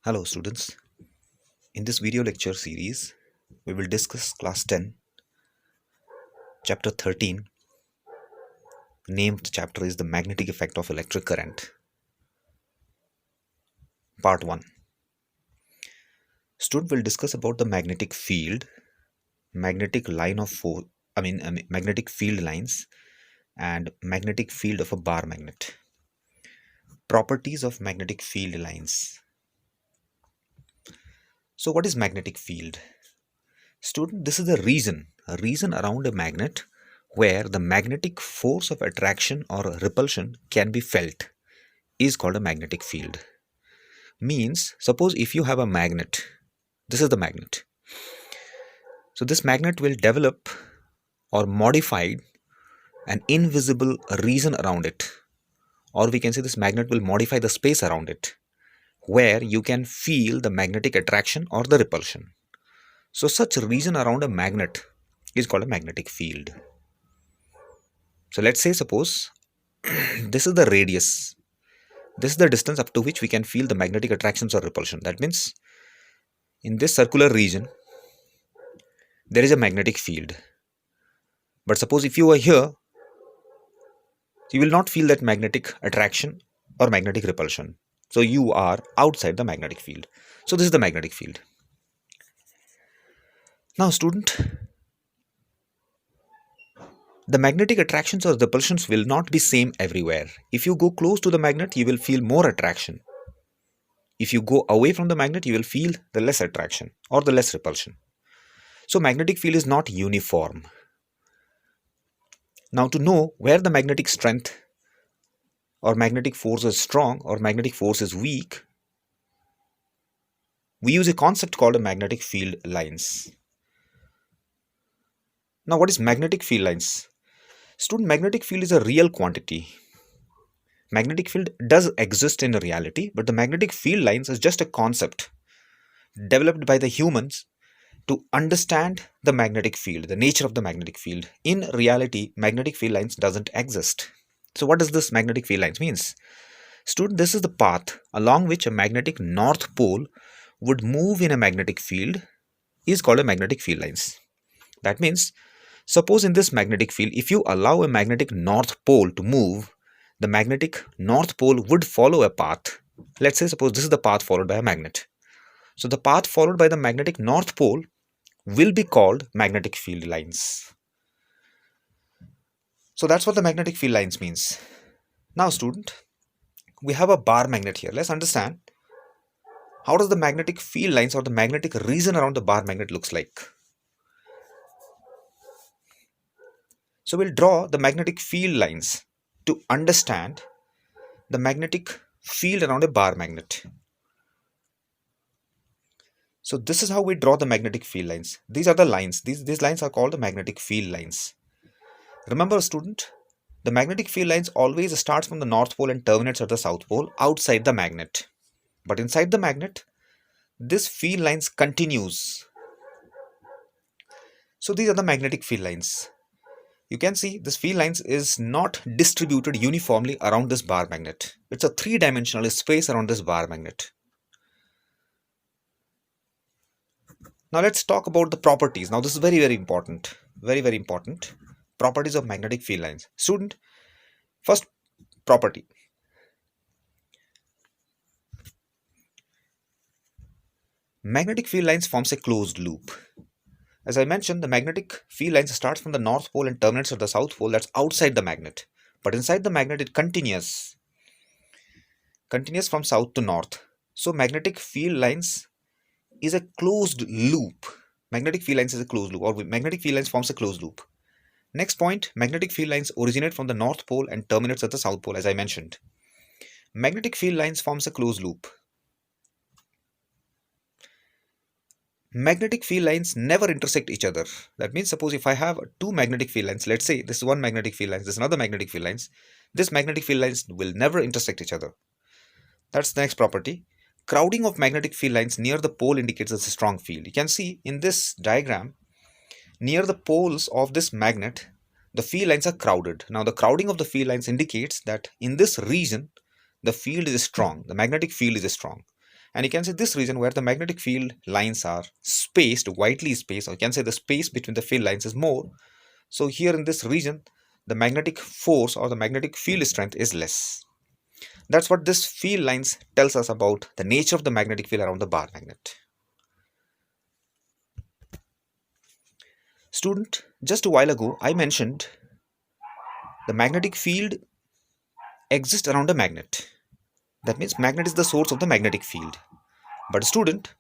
Hello students, in this video lecture series we will discuss class 10 chapter 13. Named chapter is the magnetic effect of electric current, part 1. Student will discuss about the magnetic field, magnetic line of force, magnetic field lines and magnetic field of a bar magnet. Properties of magnetic field lines. So what is magnetic field? Student, this is the region around a magnet where the magnetic force of attraction or repulsion can be felt is called a magnetic field. Means, suppose if you have a magnet, this is the magnet. So this magnet will develop or modify an invisible region around it, or we can say this magnet will modify the space around it where you can feel the magnetic attraction or the repulsion. So such region around a magnet is called a magnetic field. So let's say suppose this is the radius. This is the distance up to which we can feel the magnetic attractions or repulsion. That means in this circular region there is a magnetic field. But suppose if you are here, you will not feel that magnetic attraction or magnetic repulsion. So you are outside the magnetic field. So this is the magnetic field. Now student, the magnetic attractions or repulsions will not be same everywhere. If you go close to the magnet, you will feel more attraction. If you go away from the magnet, you will feel the less attraction or the less repulsion. So magnetic field is not uniform. Now to know where the magnetic strength or magnetic force is strong or magnetic force is weak, we use a concept called a magnetic field lines. Now what is magnetic field lines? Student, magnetic field is a real quantity. Magnetic field does exist in reality, but the magnetic field lines is just a concept developed by the humans to understand the magnetic field, the nature of the magnetic field. In reality, magnetic field lines doesn't exist. So what does this magnetic field lines means? Student, this is the path along which a magnetic north pole would move in a magnetic field is called a magnetic field lines. That means, suppose in this magnetic field, if you allow a magnetic north pole to move, the magnetic north pole would follow a path. Let's say suppose this is the path followed by a magnet. So the path followed by the magnetic north pole will be called magnetic field lines. So that's what the magnetic field lines means. Now student, we have a bar magnet here. Let's understand how does the magnetic field lines or the magnetic region around the bar magnet looks like. So we'll draw the magnetic field lines to understand the magnetic field around a bar magnet. So this is how we draw the magnetic field lines. These are the lines. These lines are called the magnetic field lines. Remember student, the magnetic field lines always starts from the north pole and terminates at the south pole outside the magnet. But inside the magnet, this field lines continues. So these are the magnetic field lines. You can see this field lines is not distributed uniformly around this bar magnet. It's a three-dimensional space around this bar magnet. Now let's talk about the properties. Now this is very important. Very important. Properties of magnetic field lines. Student, first property. Magnetic field lines forms a closed loop. As I mentioned, the magnetic field lines starts from the north pole and terminates at the south pole. That's outside the magnet. But inside the magnet, it continues from south to north. So magnetic field lines is a closed loop. Magnetic field lines is a closed loop, or magnetic field lines forms a closed loop. Next point, magnetic field lines originate from the north pole and terminates at the south pole, as I mentioned. Magnetic field lines forms a closed loop. Magnetic field lines never intersect each other. That means suppose if I have two magnetic field lines, let's say this is one magnetic field lines, this is another magnetic field lines, this magnetic field lines will never intersect each other. That's the next property. Crowding of magnetic field lines near the pole indicates a strong field. You can see in this diagram, near the poles of this magnet, the field lines are crowded. Now the crowding of the field lines indicates that in this region, the field is strong, the magnetic field is strong. And you can say this region where the magnetic field lines are spaced, widely spaced, or you can say the space between the field lines is more. So here in this region, the magnetic force or the magnetic field strength is less. That's what this field lines tells us about the nature of the magnetic field around the bar magnet. Student, just a while ago, I mentioned the magnetic field exists around a magnet. That means magnet is the source of the magnetic field. But student,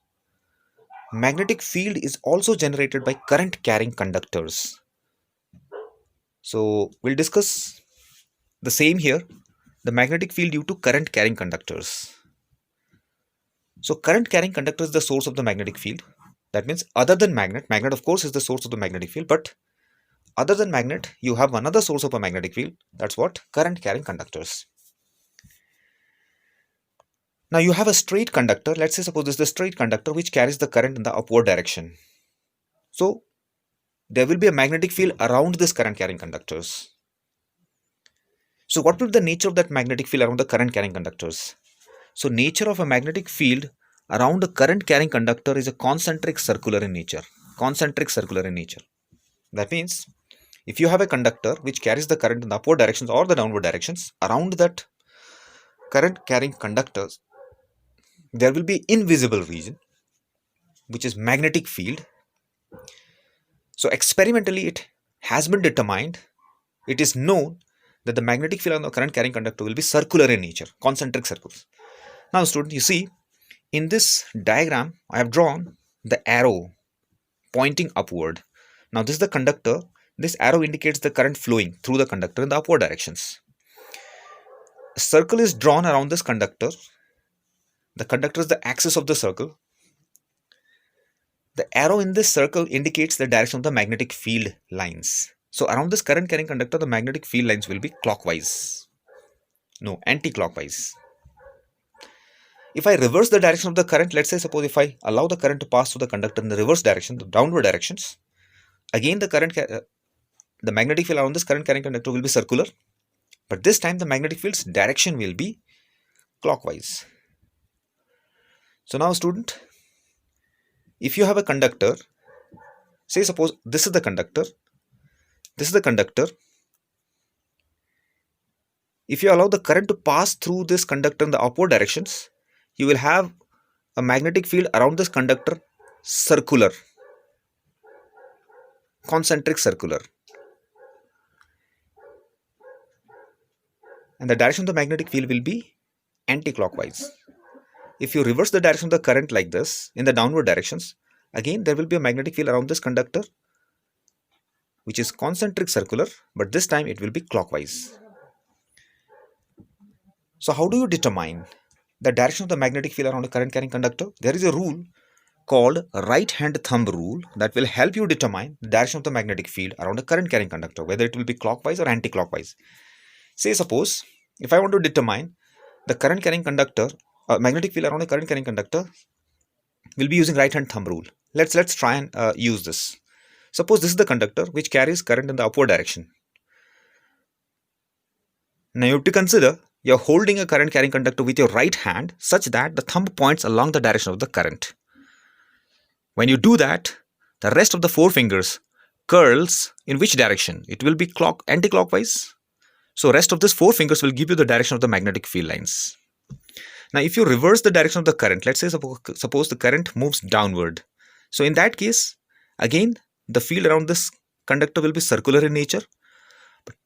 magnetic field is also generated by current carrying conductors. So we'll discuss the same here, the magnetic field due to current carrying conductors. So current carrying conductor is the source of the magnetic field. That means other than magnet of course is the source of the magnetic field, but other than magnet, you have another source of a magnetic field. That's what? Current carrying conductors. Now you have a straight conductor. Let's say suppose this is the straight conductor which carries the current in the upward direction. So there will be a magnetic field around this current carrying conductors. So what will be the nature of that magnetic field around the current carrying conductors? So nature of a magnetic field around a current carrying conductor is a concentric circular in nature. Concentric circular in nature. That means if you have a conductor which carries the current in the upward directions or the downward directions, around that current carrying conductors, there will be invisible region which is magnetic field. So experimentally it has been determined, it is known that the magnetic field on the current carrying conductor will be circular in nature, concentric circles. Now student, you see in this diagram I have drawn the arrow pointing upward. Now this is the conductor. This arrow indicates the current flowing through the conductor in the upward directions. A circle is drawn around this conductor. The conductor is the axis of the circle. The arrow in this circle indicates the direction of the magnetic field lines. So around this current carrying conductor, the magnetic field lines will be clockwise. No, anti-clockwise. If I reverse the direction of the current, let's say suppose if I allow the current to pass through the conductor in the reverse direction, the downward directions, again the magnetic field around this current carrying conductor will be circular, but this time the magnetic field's direction will be clockwise. So now student, if you have a conductor, say suppose this is the conductor, this is the conductor. If you allow the current to pass through this conductor in the upward directions, you will have a magnetic field around this conductor circular, concentric circular. And the direction of the magnetic field will be anti-clockwise. If you reverse the direction of the current like this in the downward directions, again there will be a magnetic field around this conductor which is concentric circular, but this time it will be clockwise. So how do you determine the direction of the magnetic field around a current carrying conductor? There is a rule called right hand thumb rule that will help you determine the direction of the magnetic field around a current carrying conductor, whether it will be clockwise or anti-clockwise. Say suppose if I want to determine the current carrying conductor, magnetic field around a current carrying conductor, we'll be using right hand thumb rule. Let's try and use this. Suppose this is the conductor which carries current in the upward direction. Now you have to consider you're holding a current carrying conductor with your right hand such that the thumb points along the direction of the current. When you do that, the rest of the four fingers curls in which direction? It will be anti-clockwise. So rest of these four fingers will give you the direction of the magnetic field lines. Now if you reverse the direction of the current, let's say suppose the current moves downward. So in that case, again the field around this conductor will be circular in nature. But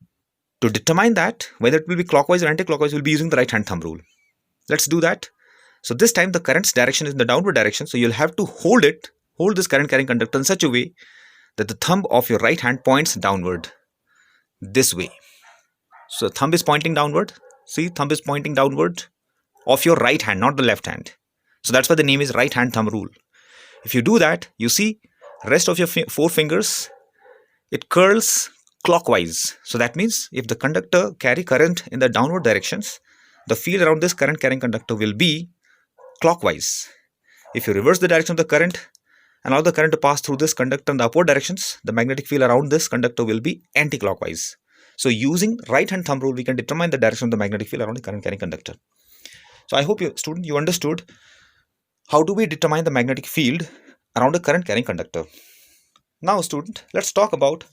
to determine that, whether it will be clockwise or anti-clockwise, we'll be using the right hand thumb rule. Let's do that. So this time the current's direction is in the downward direction. So you'll have to hold this current carrying conductor in such a way that the thumb of your right hand points downward. This way. So thumb is pointing downward. See, thumb is pointing downward of your right hand, not the left hand. So that's why the name is right hand thumb rule. If you do that, you see rest of your four fingers, it curls clockwise. So that means if the conductor carry current in the downward directions, the field around this current carrying conductor will be clockwise. If you reverse the direction of the current and allow the current to pass through this conductor in the upward directions, the magnetic field around this conductor will be anti-clockwise. So using right hand thumb rule, we can determine the direction of the magnetic field around the current carrying conductor. So I hope you understood How do we determine the magnetic field around a current carrying conductor? Now, student, let's talk about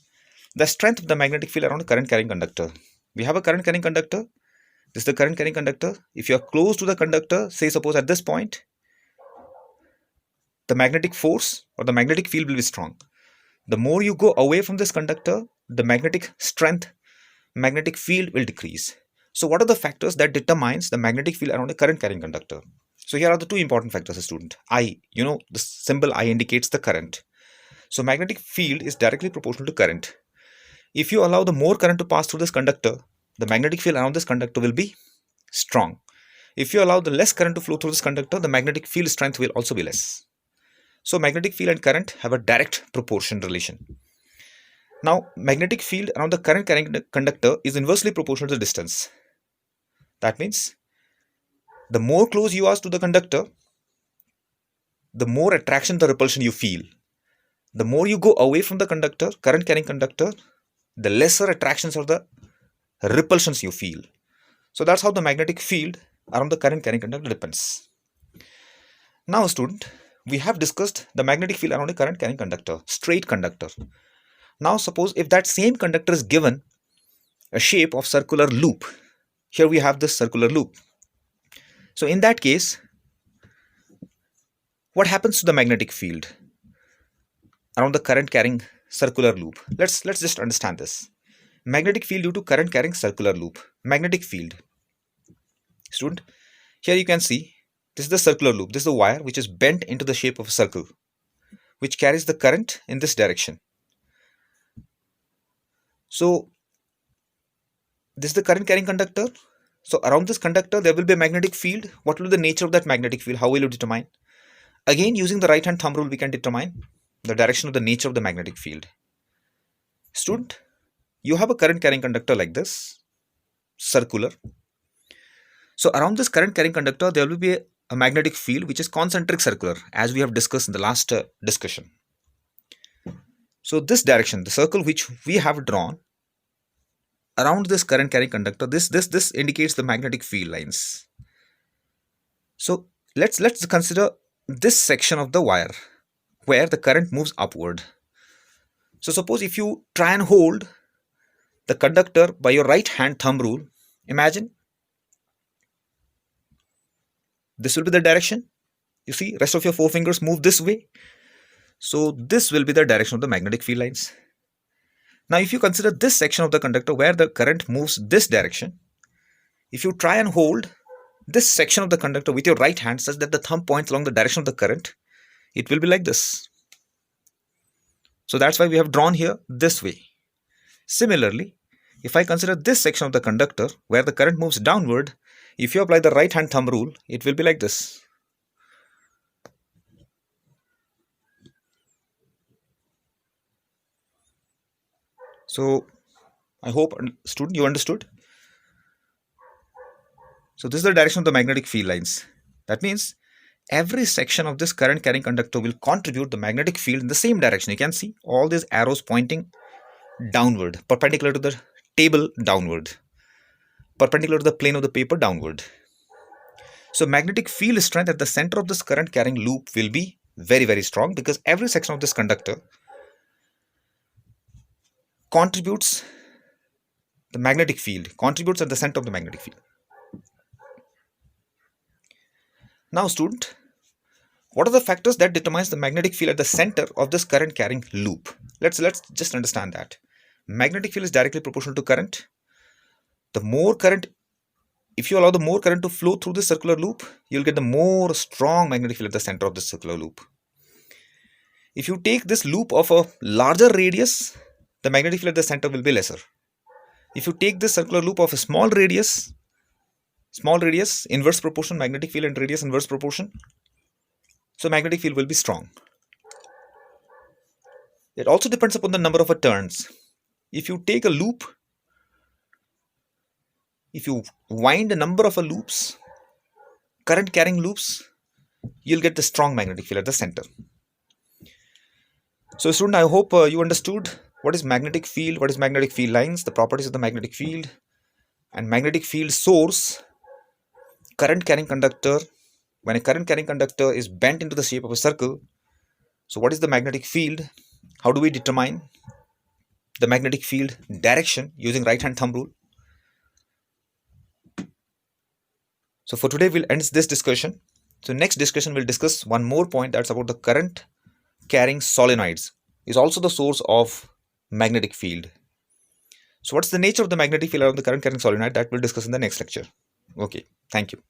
the strength of the magnetic field around a current carrying conductor. We have a current carrying conductor. This is the current carrying conductor. If you are close to the conductor, say suppose at this point, the magnetic force or the magnetic field will be strong. The more you go away from this conductor, the magnetic strength, magnetic field will decrease. So what are the factors that determines the magnetic field around a current carrying conductor? So here are the two important factors, student. I, the symbol I indicates the current. So magnetic field is directly proportional to current. If you allow the more current to pass through this conductor, the magnetic field around this conductor will be strong. If you allow the less current to flow through this conductor, the magnetic field strength will also be less. So magnetic field and current have a direct proportion relation. Now, magnetic field around the current carrying conductor is inversely proportional to the distance. That means the more close you are to the conductor, the more attraction, the repulsion you feel. The more you go away from the conductor, current carrying conductor, the lesser attractions or the repulsions you feel. So that's how the magnetic field around the current carrying conductor depends. Now, student, we have discussed the magnetic field around a current carrying conductor, straight conductor. Now, suppose if that same conductor is given a shape of circular loop. Here we have this circular loop. So in that case, what happens to the magnetic field around the current carrying circular loop? Let's just understand this. Magnetic field due to current carrying circular loop. Magnetic field. Student, here you can see this is the circular loop. This is the wire which is bent into the shape of a circle, which carries the current in this direction. So this is the current carrying conductor. So around this conductor there will be a magnetic field. What will be the nature of that magnetic field? How will you determine? Again, using the right hand thumb rule, we can determine the direction of the nature of the magnetic field. Student, you have a current carrying conductor like this, circular. So around this current carrying conductor there will be a magnetic field which is concentric circular, as we have discussed in the last discussion. So this direction, the circle which we have drawn around this current carrying conductor, this indicates the magnetic field lines. So let's consider this section of the wire where the current moves upward. So suppose if you try and hold the conductor by your right hand thumb rule, imagine this will be the direction. You see, rest of your four fingers move this way. So this will be the direction of the magnetic field lines. Now if you consider this section of the conductor where the current moves this direction, if you try and hold this section of the conductor with your right hand such that the thumb points along the direction of the current, it will be like this. So that's why we have drawn here this way. Similarly, if I consider this section of the conductor where the current moves downward, if you apply the right hand thumb rule, it will be like this. So I hope, student, you understood. So this is the direction of the magnetic field lines. That means every section of this current carrying conductor will contribute the magnetic field in the same direction. You can see all these arrows pointing downward, perpendicular to the table downward, perpendicular to the plane of the paper downward. So magnetic field strength at the center of this current carrying loop will be very, very strong because every section of this conductor contributes the magnetic field, contributes at the center of the magnetic field. Now student, what are the factors that determines the magnetic field at the center of this current carrying loop? Let's just understand that. Magnetic field is directly proportional to current. The more current, if you allow the more current to flow through this circular loop, you'll get the more strong magnetic field at the center of this circular loop. If you take this loop of a larger radius, the magnetic field at the center will be lesser. If you take this circular loop of a small radius, inverse proportion, magnetic field and radius inverse proportion, so magnetic field will be strong. It also depends upon the number of turns. If you take a loop, if you wind a number of loops, current carrying loops, you'll get the strong magnetic field at the center. So student, I hope you understood what is magnetic field, what is magnetic field lines, the properties of the magnetic field and magnetic field source, current carrying conductor, When a current carrying conductor is bent into the shape of a circle, so what is the magnetic field? How do we determine the magnetic field direction using right hand thumb rule? So for today, we'll end this discussion. So next discussion, we'll discuss one more point, that's about the current carrying solenoids is also the source of magnetic field. So what's the nature of the magnetic field around the current carrying solenoid, that we'll discuss in the next lecture. Okay, thank you.